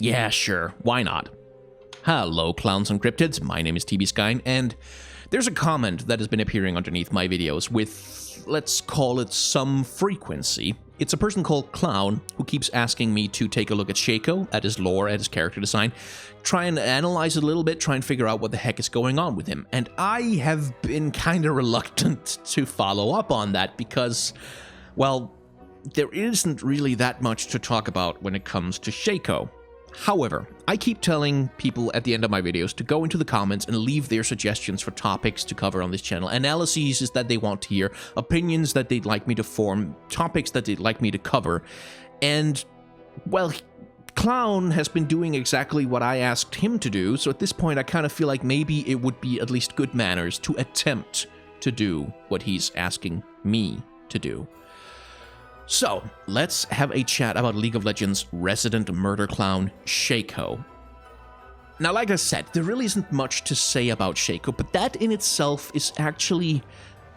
Yeah, sure, why not? Hello, clowns and cryptids, my name is TBSkyne, and there's a comment that has been appearing underneath my videos with, let's call it, some frequency. It's a person called Clown who keeps asking me to take a look at Shaco, at his lore, at his character design, try and analyze it a little bit, try and figure out what the heck is going on with him. And I have been kind of reluctant to follow up on that because, well, there isn't really that much to talk about when it comes to Shaco. However, I keep telling people at the end of my videos to go into the comments and leave their suggestions for topics to cover on this channel, analyses that they want to hear, opinions that they'd like me to form, topics that they'd like me to cover, and, well, Clown has been doing exactly what I asked him to do, so at this point I kind of feel like maybe it would be at least good manners to attempt to do what he's asking me to do. So, let's have a chat about League of Legends resident murder clown, Shaco. Now, like I said, there really isn't much to say about Shaco, but that in itself is actually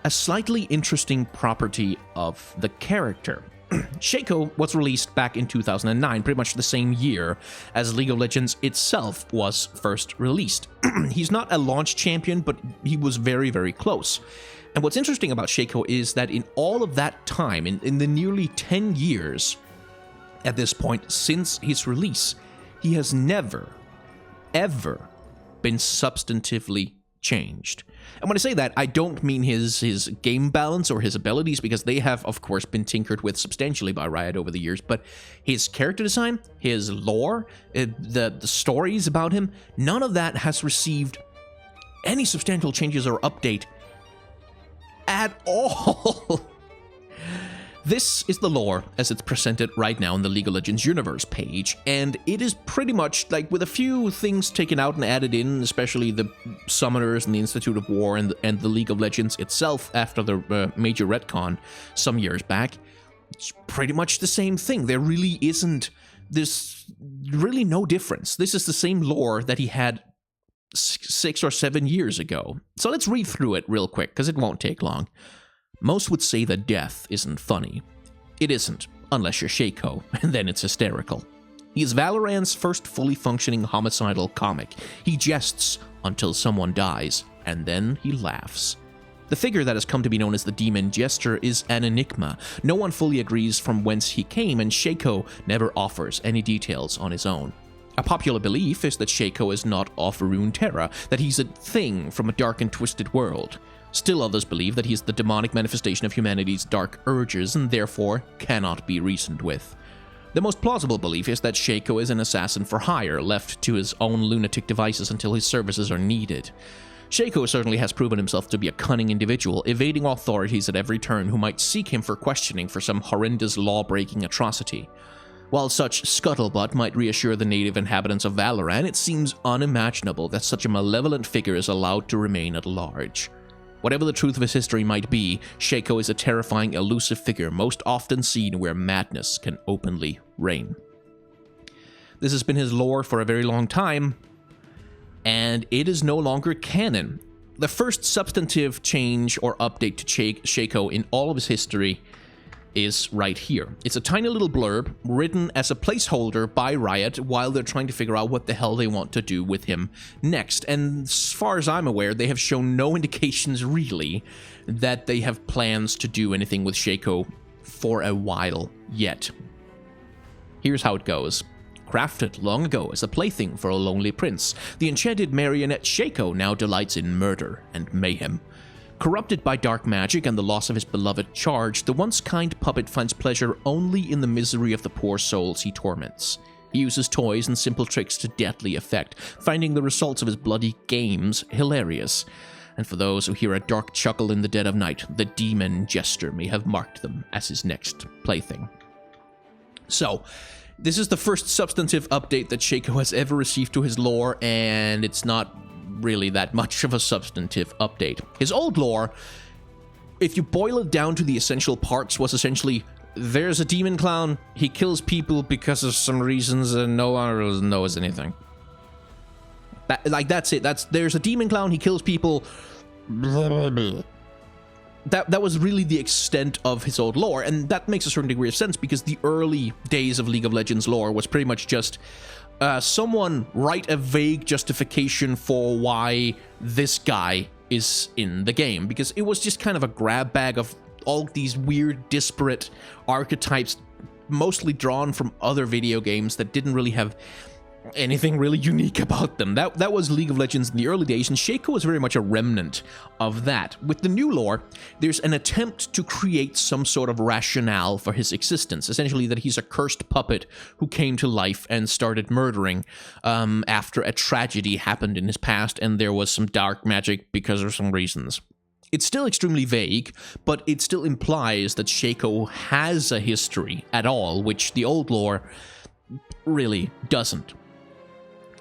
a slightly interesting property of the character. Shaco was released back in 2009, pretty much the same year as League of Legends itself was first released. He's not a launch champion, but he was very, very close. And what's interesting about Shaco is that in all of that time, in the nearly 10 years at this point since his release, he has never, ever been substantively changed. And when I say that, I don't mean his game balance or his abilities, because they have, of course, been tinkered with substantially by Riot over the years, but his character design, his lore, the stories about him, none of that has received any substantial changes or update at all. This is the lore as it's presented right now in the League of Legends Universe page, and it is pretty much like with a few things taken out and added in, especially the Summoners and the Institute of War and the League of Legends itself after the major retcon some years back. It's pretty much the same thing. There really isn't, there's really no difference. This is the same lore that he had 6 or 7 years ago. So let's read through it real quick, because it won't take long. Most would say that death isn't funny. It isn't, unless you're Shaco, and then it's hysterical. He is Valorant's first fully functioning homicidal comic. He jests until someone dies, and then he laughs. The figure that has come to be known as the Demon Jester is an enigma. No one fully agrees from whence he came, and Shaco never offers any details on his own. A popular belief is that Shaco is not of Runeterra, that he's a thing from a dark and twisted world. Still others believe that he is the demonic manifestation of humanity's dark urges and therefore cannot be reasoned with. The most plausible belief is that Shaco is an assassin for hire, left to his own lunatic devices until his services are needed. Shaco certainly has proven himself to be a cunning individual, evading authorities at every turn who might seek him for questioning for some horrendous law-breaking atrocity. While such scuttlebutt might reassure the native inhabitants of Valorant, it seems unimaginable that such a malevolent figure is allowed to remain at large. Whatever the truth of his history might be, Shaco is a terrifying, elusive figure most often seen where madness can openly reign. This has been his lore for a very long time, and it is no longer canon. The first substantive change or update to Shaco in all of his history is right here. It's a tiny little blurb written as a placeholder by Riot while they're trying to figure out what the hell they want to do with him next. And as far as I'm aware, they have shown no indications really that they have plans to do anything with Shaco for a while yet. Here's how it goes. Crafted long ago as a plaything for a lonely prince, the enchanted marionette Shaco now delights in murder and mayhem. Corrupted by dark magic and the loss of his beloved charge, the once kind puppet finds pleasure only in the misery of the poor souls he torments. He uses toys and simple tricks to deadly effect, finding the results of his bloody games hilarious. And for those who hear a dark chuckle in the dead of night, the Demon Jester may have marked them as his next plaything. So, this is the first substantive update that Shaco has ever received to his lore, and it's not really that much of a substantive update. His old lore, if you boil it down to the essential parts, was essentially, there's a demon clown, he kills people because of some reasons and no one really knows anything. That's it. There's a demon clown, he kills people, blah, blah, blah. That was really the extent of his old lore, and that makes a certain degree of sense because the early days of League of Legends lore was pretty much just someone write a vague justification for why this guy is in the game, because it was just kind of a grab bag of all these weird, disparate archetypes, mostly drawn from other video games that didn't really have anything really unique about them. That was League of Legends in the early days, and Shaco was very much a remnant of that. With the new lore, there's an attempt to create some sort of rationale for his existence, essentially that he's a cursed puppet who came to life and started murdering after a tragedy happened in his past, and there was some dark magic because of some reasons. It's still extremely vague, but it still implies that Shaco has a history at all, which the old lore really doesn't.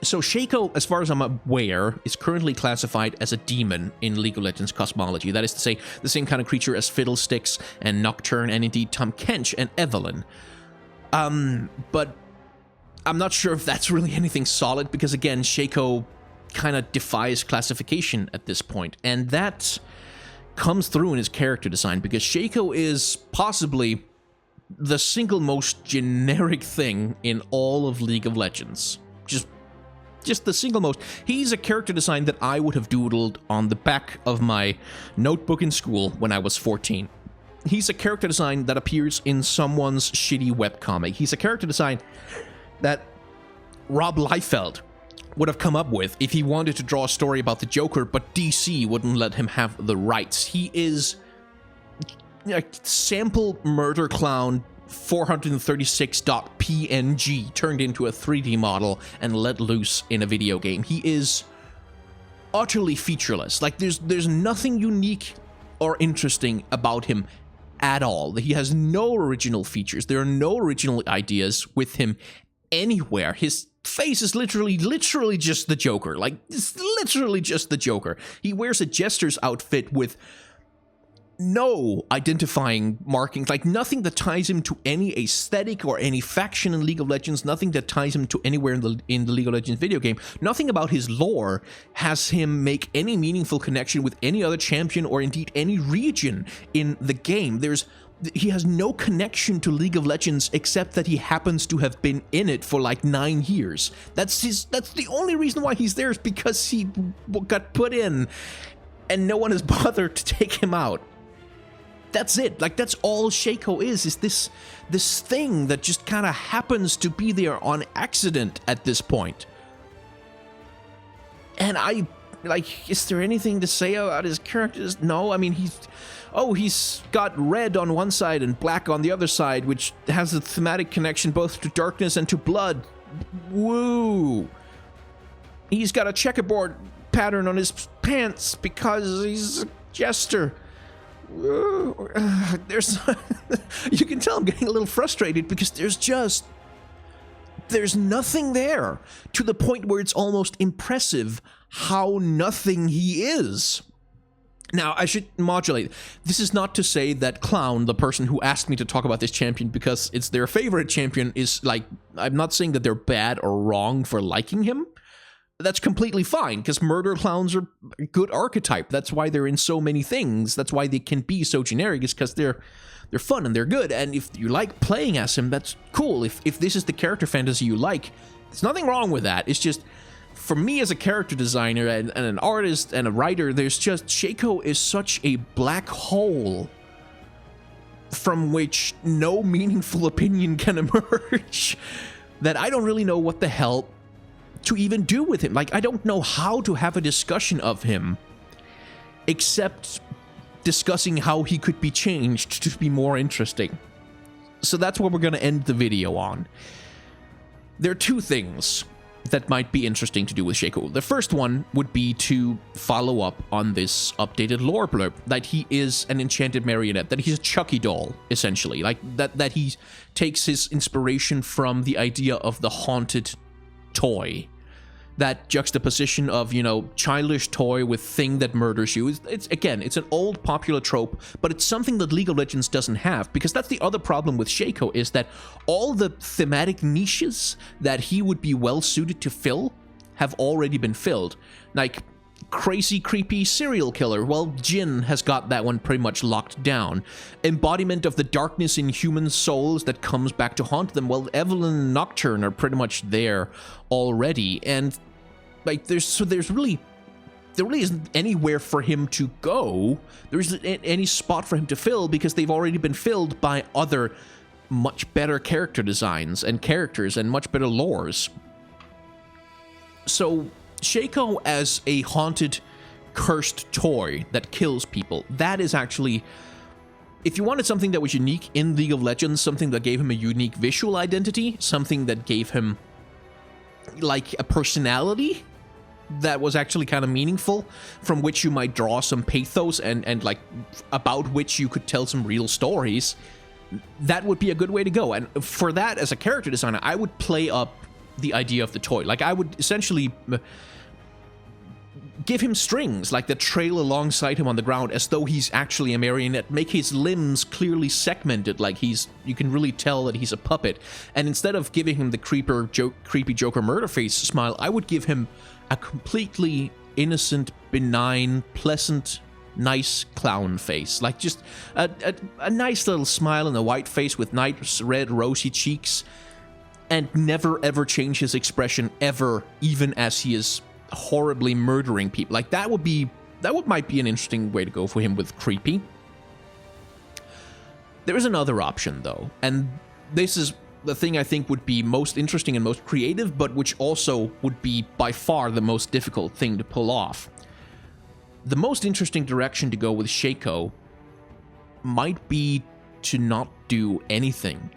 So Shaco, as far as I'm aware, is currently classified as a demon in League of Legends cosmology. That is to say, the same kind of creature as Fiddlesticks and Nocturne, and indeed Tahm Kench and Evelynn. But I'm not sure if that's really anything solid, because again, Shaco kind of defies classification at this point, and that comes through in his character design, because Shaco is possibly the single most generic thing in all of League of Legends. Just the single most. He's a character design that I would have doodled on the back of my notebook in school when I was 14. He's a character design that appears in someone's shitty webcomic. He's a character design that Rob Liefeld would have come up with if he wanted to draw a story about the Joker, but DC wouldn't let him have the rights. He is a sample murder clown 436.png turned into a 3D model and let loose in a video game. He is utterly featureless. Like, there's nothing unique or interesting about him at all. He has no original features. There are no original ideas with him anywhere. His face is literally just the Joker. Like, it's literally just the Joker. He wears a Jester's outfit with no identifying markings, like nothing that ties him to any aesthetic or any faction in League of Legends, nothing that ties him to anywhere in the League of Legends video game. Nothing about his lore has him make any meaningful connection with any other champion or indeed any region in the game. He has no connection to League of Legends except that he happens to have been in it for like 9 years. That's the only reason why he's there, is because he got put in and no one has bothered to take him out. That's it. Like, that's all Shaco is this thing that just kind of happens to be there on accident at this point. And is there anything to say about his characters? No, I mean, he's got red on one side and black on the other side, which has a thematic connection both to darkness and to blood. Woo! He's got a checkerboard pattern on his pants because he's a jester. There's you can tell I'm getting a little frustrated because there's nothing there, to the point where it's almost impressive how nothing he is. Now, I should modulate. This is not to say that Clown, the person who asked me to talk about this champion because it's their favorite champion, is like, I'm not saying that they're bad or wrong for liking him. That's completely fine, because murder clowns are a good archetype. That's why they're in so many things. That's why they can be so generic, is because they're fun and they're good. And if you like playing as him, that's cool. If this is the character fantasy you like, there's nothing wrong with that. It's just, for me as a character designer and an artist and a writer, there's just, Shaco is such a black hole from which no meaningful opinion can emerge that I don't really know what the hell to even do with him. Like, I don't know how to have a discussion of him except discussing how he could be changed to be more interesting. So that's what we're going to end the video on. There are two things that might be interesting to do with Shaco. The first one would be to follow up on this updated lore blurb, that he is an enchanted marionette, that he's a Chucky doll, essentially. Like, that he takes his inspiration from the idea of the haunted toy. That juxtaposition of, childish toy with thing that murders you. It's an old popular trope, but it's something that League of Legends doesn't have, because that's the other problem with Shaco, is that all the thematic niches that he would be well suited to fill have already been filled. Like, crazy, creepy serial killer. Well, Jin has got that one pretty much locked down. Embodiment of the darkness in human souls that comes back to haunt them. Well, Evelyn and Nocturne are pretty much there already. And, like, there really isn't anywhere for him to go. There isn't any spot for him to fill because they've already been filled by other much better character designs and characters and much better lores. So Shaco as a haunted, cursed toy that kills people, that is actually, if you wanted something that was unique in League of Legends, something that gave him a unique visual identity, something that gave him like a personality that was actually kind of meaningful, from which you might draw some pathos and like about which you could tell some real stories, that would be a good way to go. And for that, as a character designer, I would play up the idea of the toy. Like, I would essentially give him strings, like, that trail alongside him on the ground as though he's actually a marionette. Make his limbs clearly segmented, like you can really tell that he's a puppet. And instead of giving him the creepy Joker murder face smile, I would give him a completely innocent, benign, pleasant, nice clown face. Like, just a nice little smile and a white face with nice red rosy cheeks, and never ever change his expression ever, even as he is horribly murdering people. Like, that might be an interesting way to go for him with creepy. There is another option though, and this is the thing I think would be most interesting and most creative, but which also would be by far the most difficult thing to pull off. The most interesting direction to go with Shaco might be to not do anything.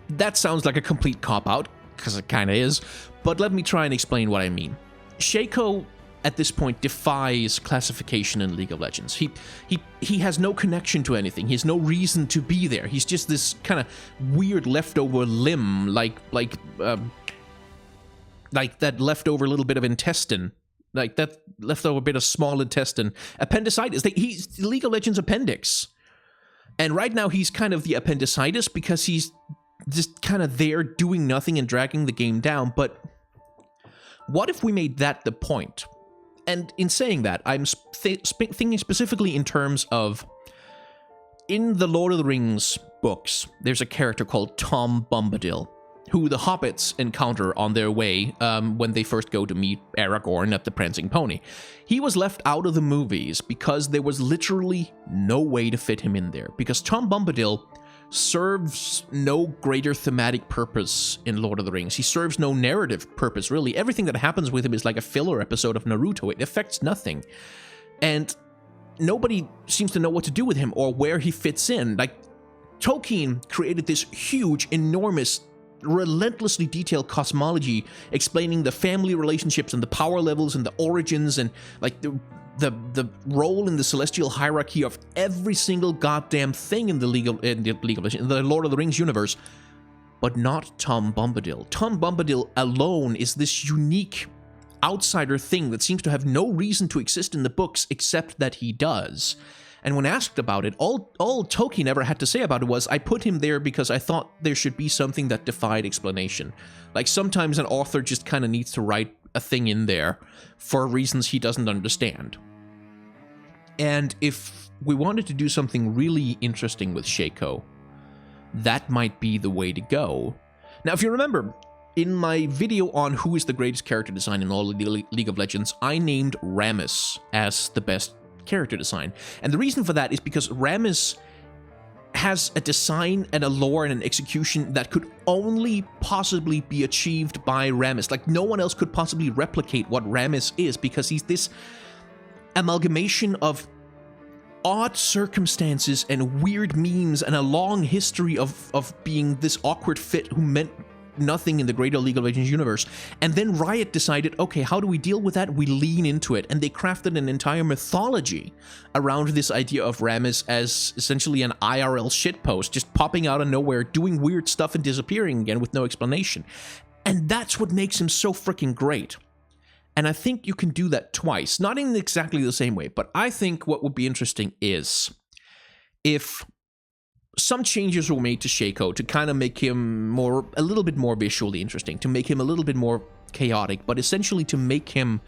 That sounds like a complete cop-out, because it kind of is, but let me try and explain what I mean. Shaco, at this point, defies classification in League of Legends. He has no connection to anything. He has no reason to be there. He's just this kind of weird leftover limb, like that leftover little bit of intestine. Like that leftover bit of small intestine. Appendicitis. He's the League of Legends appendix. And right now he's kind of the appendicitis because he's just kind of there doing nothing and dragging the game down. But what if we made that the point? And in saying that, I'm thinking specifically in terms of, in the Lord of the Rings books, there's a character called Tom Bombadil, who the hobbits encounter on their way when they first go to meet Aragorn at the Prancing Pony. He was left out of the movies because there was literally no way to fit him in there, because Tom Bombadil serves no greater thematic purpose in Lord of the Rings. He serves no narrative purpose, really. Everything that happens with him is like a filler episode of Naruto. It affects nothing. And nobody seems to know what to do with him or where he fits in. Like, Tolkien created this huge, enormous, relentlessly detailed cosmology explaining the family relationships and the power levels and the origins and like the role in the celestial hierarchy of every single goddamn thing in the Lord of the Rings universe, but not Tom Bombadil. Tom Bombadil alone is this unique outsider thing that seems to have no reason to exist in the books except that he does. And when asked about it, all Tolkien ever had to say about it was, I put him there because I thought there should be something that defied explanation. Like, sometimes an author just kind of needs to write a thing in there for reasons he doesn't understand. And if we wanted to do something really interesting with Shaco, that might be the way to go. Now, if you remember, in my video on who is the greatest character design in all of the League of Legends, I named Rammus as the best character design. And the reason for that is because Rammus has a design and a lore and an execution that could only possibly be achieved by Rammus. Like, no one else could possibly replicate what Rammus is, because he's this amalgamation of odd circumstances and weird memes and a long history of being this awkward fit who meant nothing in the greater League of Legends universe. And then Riot decided, okay, how do we deal with that? We lean into it. And they crafted an entire mythology around this idea of Rammus as essentially an IRL shitpost, just popping out of nowhere, doing weird stuff and disappearing again with no explanation. And that's what makes him so freaking great. And I think you can do that twice. Not in exactly the same way, but I think what would be interesting is if some changes were made to Shaco to kind of make him a little bit more visually interesting, to make him a little bit more chaotic, but essentially to make him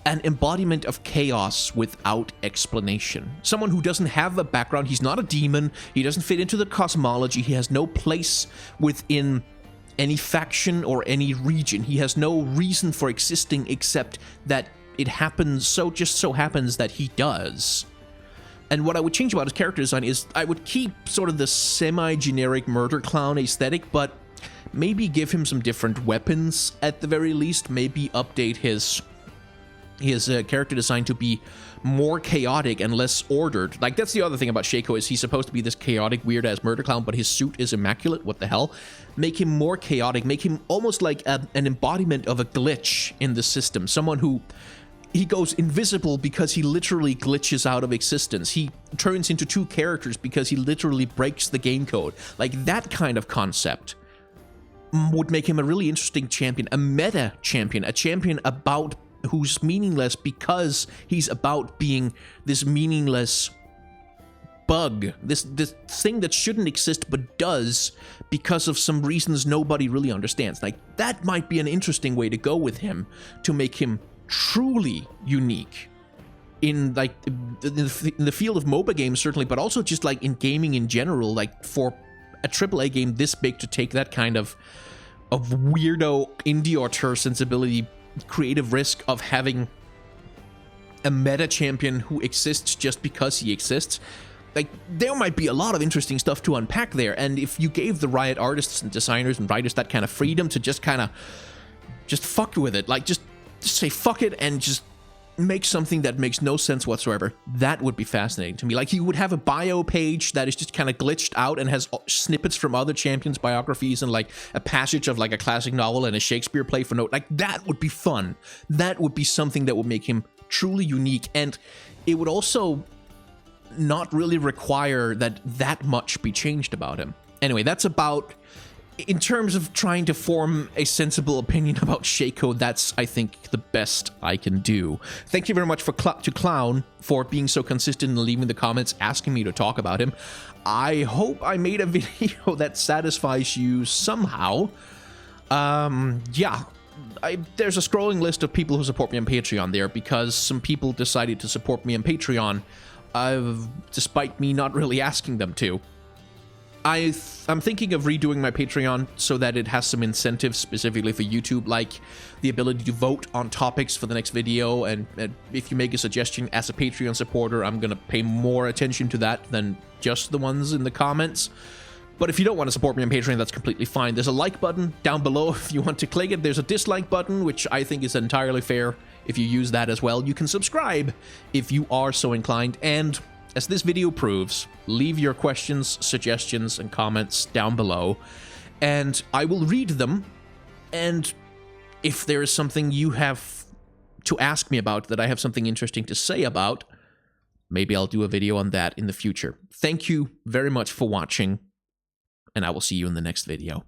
an embodiment of chaos without explanation. Someone who doesn't have a background, he's not a demon, he doesn't fit into the cosmology, he has no place within any faction or any region. He has no reason for existing except that it happens, just so happens that he does. And what I would change about his character design is I would keep sort of the semi-generic murder clown aesthetic, but maybe give him some different weapons at the very least, maybe update his character design to be more chaotic and less ordered. Like, that's the other thing about Shaco, is he's supposed to be this chaotic, weird-ass murder clown, but his suit is immaculate. What the hell? Make him more chaotic, make him almost like an embodiment of a glitch in the system. Someone who, he goes invisible because he literally glitches out of existence. He turns into two characters because he literally breaks the game code. Like, that kind of concept would make him a really interesting champion, a meta champion, a champion about who's meaningless because he's about being this meaningless bug, this thing that shouldn't exist but does because of some reasons nobody really understands. Like, that might be an interesting way to go with him, to make him truly unique in, like, in the field of MOBA games, certainly, but also just, like, in gaming in general. Like, for a AAA game this big to take that kind of weirdo indie auteur sensibility, creative risk of having a meta champion who exists just because he exists, like, there might be a lot of interesting stuff to unpack there. And if you gave the Riot artists and designers and writers that kind of freedom to just kind of fuck with it, like, just say fuck it and just make something that makes no sense whatsoever, that would be fascinating to me. Like, he would have a bio page that is just kind of glitched out and has snippets from other champions' biographies and, like, a passage of, like, a classic novel and a Shakespeare play for note. Like, that would be fun. That would be something that would make him truly unique, and it would also not really require that much be changed about him. Anyway, that's about, in terms of trying to form a sensible opinion about Shaco, that's, I think, the best I can do. Thank you very much to Clown for being so consistent and leaving the comments asking me to talk about him. I hope I made a video that satisfies you somehow. Yeah. There's a scrolling list of people who support me on Patreon there, because some people decided to support me on Patreon, despite me not really asking them to. I'm thinking of redoing my Patreon so that it has some incentives specifically for YouTube, like the ability to vote on topics for the next video, and if you make a suggestion as a Patreon supporter, I'm gonna pay more attention to that than just the ones in the comments. But if you don't want to support me on Patreon, that's completely fine. There's a like button down below if you want to click it. There's a dislike button, which I think is entirely fair if you use that as well. You can subscribe if you are so inclined, and as this video proves, leave your questions, suggestions, and comments down below, and I will read them, and if there is something you have to ask me about that I have something interesting to say about, maybe I'll do a video on that in the future. Thank you very much for watching, and I will see you in the next video.